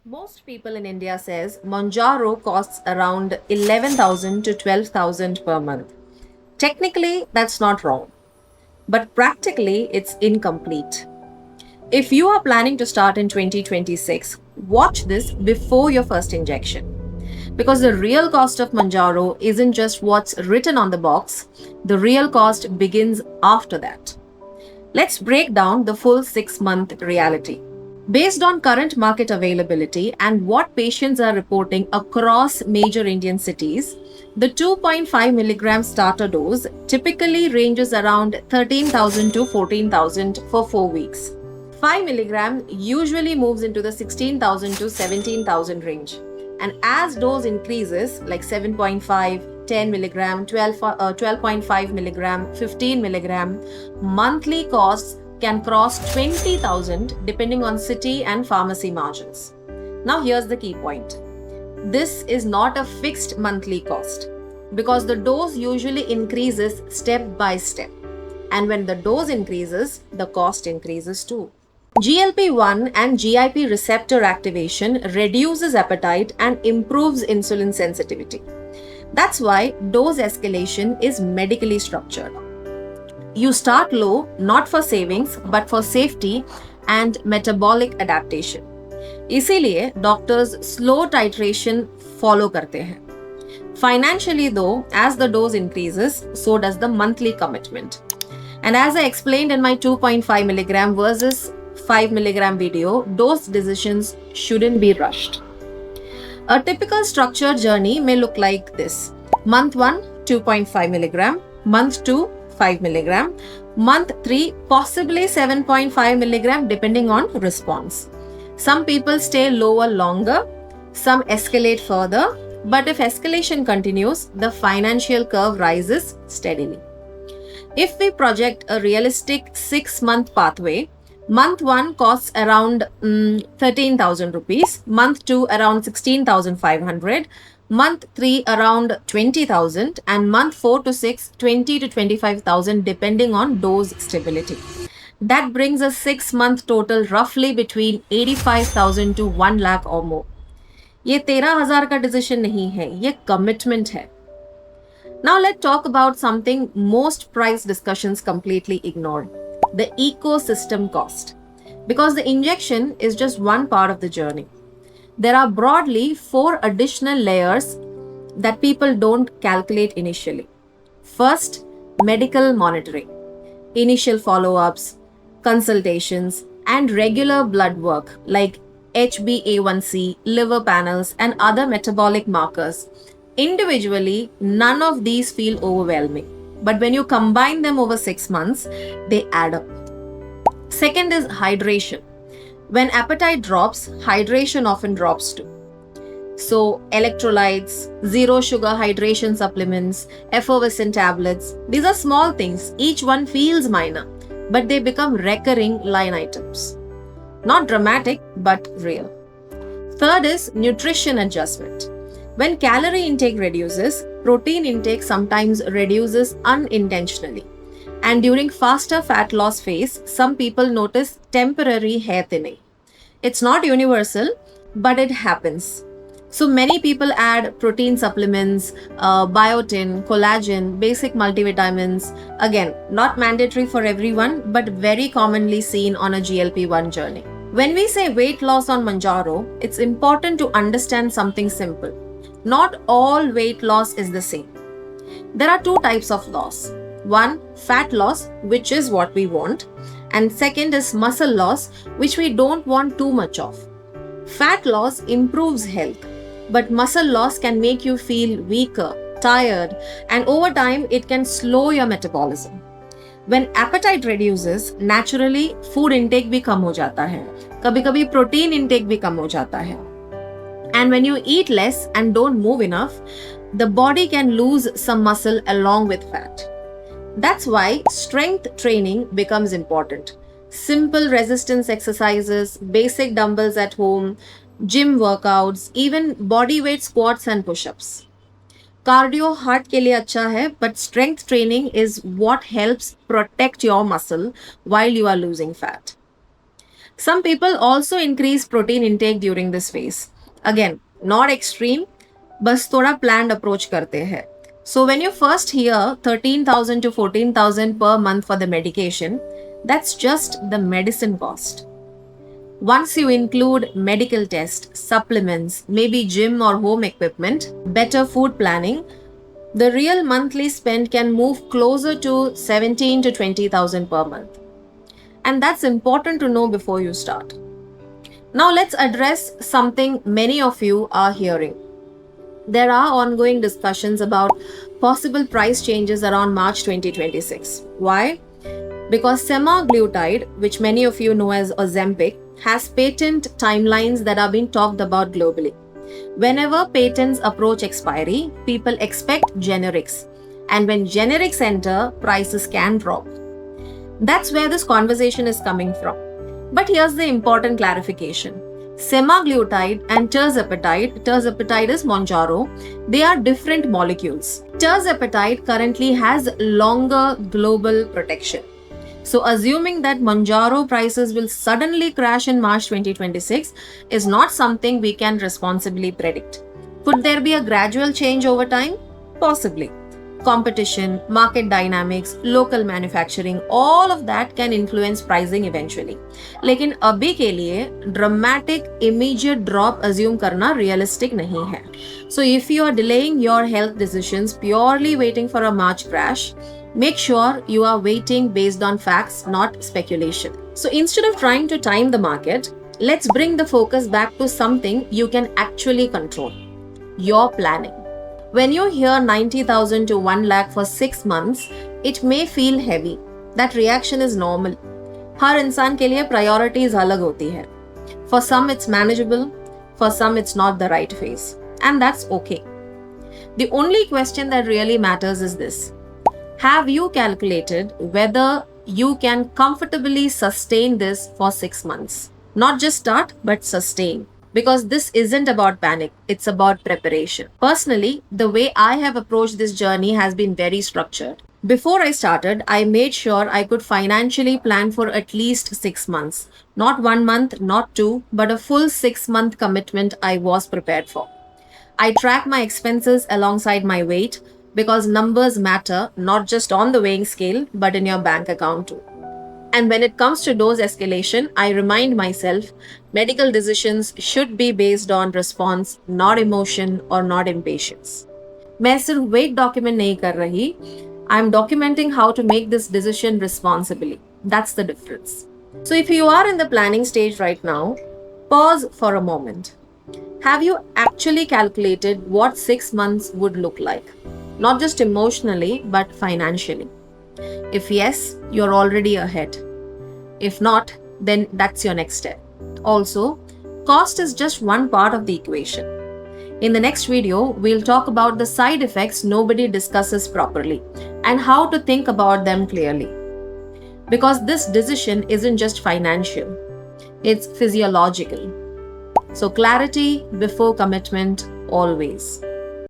Most people in India says Monjaro costs around 11,000 to 12,000 per month. Technically, that's not wrong, but practically, it's incomplete. If you are planning to start in 2026, watch this before your first injection. Because the real cost of Manjaro isn't just what's written on the box, the real cost begins after that. Let's break down the full 6-month reality. Based on current market availability and what patients are reporting across major Indian cities, the 2.5 milligram starter dose typically ranges around 13,000 to 14,000 for 4 weeks. 5 milligram usually moves into the 16,000 to 17,000 range. And as dose increases, like 7.5, 10 milligram, 12.5 milligram, 15 milligram, monthly costs can cross 20,000 depending on city and pharmacy margins. Now, here's the key point. This is not a fixed monthly cost because the dose usually increases step by step. And when the dose increases, the cost increases too. GLP-1 and GIP receptor activation reduces appetite and improves insulin sensitivity. That's why dose escalation is medically structured. You start low not for savings but for safety and metabolic adaptation. इसीलिए doctors slow titration follow करते हैं. Financially, though, as the dose increases, so does the monthly commitment. And as I explained in my 2.5 milligram versus 5 milligram video, dose decisions shouldn't be rushed. A typical structured journey may look like this. Month 1, 2.5 milligram. Month 2, 5 milligram. Month 3, possibly 7.5 milligram depending on response. Some people stay lower longer, some escalate further, but if escalation continues, the financial curve rises steadily. If we project a realistic 6-month pathway, month 1 costs around 13,000 rupees, month 2 around 16,500, month 3 around 20,000, and month 4 to 6 20 to 25,000 depending on dose stability. That brings a 6-month total roughly between 85,000 to 1 lakh or more. ये 13,000 का decision नहीं है, ये commitment है. Now let's talk about something most price discussions completely ignore, the ecosystem cost. Because the injection is just one part of the journey. There are broadly 4 additional layers that people don't calculate initially. First, medical monitoring, initial follow-ups, consultations, and regular blood work like HbA1c, liver panels, and other metabolic markers. Individually, none of these feel overwhelming, but when you combine them over 6 months, they add up. Second is hydration. When appetite drops, hydration often drops too. So, electrolytes, zero sugar hydration supplements, effervescent tablets, these are small things. Each one feels minor, but they become recurring line items. Not dramatic, but real. Third is nutrition adjustment. When calorie intake reduces, protein intake sometimes reduces unintentionally. And during faster fat loss phase, some people notice temporary hair thinning. It's not universal, but it happens. So many people add protein supplements, biotin, collagen, basic multivitamins. Again, not mandatory for everyone, but very commonly seen on a GLP-1 journey. When we say weight loss on Manjaro, it's important to understand something simple. Not all weight loss is the same. There are 2 types of loss. One, fat loss, which is what we want. And second is muscle loss, which we don't want too much of. Fat loss improves health, but muscle loss can make you feel weaker, tired, and over time it can slow your metabolism. When appetite reduces, naturally food intake भी कम हो जाता है. कभी-कभी protein intake भी कम हो जाता है. And when you eat less and don't move enough, the body can lose some muscle along with fat. That's why strength training becomes important. Simple resistance exercises, basic dumbbells at home, gym workouts, even body weight squats and push-ups. Cardio heart के लिए अच्छा है, but strength training is what helps protect your muscle while you are losing fat. Some people also increase protein intake during this phase. Again, not extreme, बस थोड़ा planned approach करते हैं. So when you first hear 13,000 to 14,000 per month for the medication, that's just the medicine cost. Once you include medical tests, supplements, maybe gym or home equipment, better food planning, the real monthly spend can move closer to 17 to 20,000 per month. And that's important to know before you start. Now let's address something many of you are hearing. There are ongoing discussions about possible price changes around March 2026. Why? Because semaglutide, which many of you know as Ozempic, has patent timelines that are being talked about globally. Whenever patents approach expiry, people expect generics. And when generics enter, prices can drop. That's where this conversation is coming from. But here's the important clarification. Semaglutide and tirzepatide is Mounjaro, they are different molecules. Tirzepatide currently has longer global protection. So assuming that Mounjaro prices will suddenly crash in March 2026 is not something we can responsibly predict. Could there be a gradual change over time? Possibly. Competition, market dynamics, local manufacturing, all of that can influence pricing eventually. लेकिन अभी के लिए dramatic immediate drop assume करना realistic नहीं है. So if you are delaying your health decisions purely waiting for a March crash, make sure you are waiting based on facts, not speculation. So instead of trying to time the market, let's bring the focus back to something you can actually control. Your planning. When you hear 90,000 to 1 lakh for 6 months, it may feel heavy. That reaction is normal. हर इंसान के लिए priorities अलग होती है. For some it's manageable, for some it's not the right phase. And that's okay. The only question that really matters is this. Have you calculated whether you can comfortably sustain this for 6 months? Not just start, but sustain. Because this isn't about panic, it's about preparation. Personally, the way I have approached this journey has been very structured. Before I started, I made sure I could financially plan for at least 6 months. Not 1 month, not 2, but a full 6-month commitment I was prepared for. I track my expenses alongside my weight because numbers matter not just on the weighing scale, but in your bank account too. And when it comes to dose escalation, I remind myself medical decisions should be based on response, not emotion or not impatience. मैं सिर्फ weight document नहीं कर रही, I'm documenting how to make this decision responsibly. That's the difference. So if you are in the planning stage right now, pause for a moment. Have you actually calculated what 6 months would look like? Not just emotionally, but financially. If yes, you're already ahead. If not, then that's your next step. Also, cost is just one part of the equation. In the next video, we'll talk about the side effects nobody discusses properly and how to think about them clearly. Because this decision isn't just financial, it's physiological. So clarity before commitment always.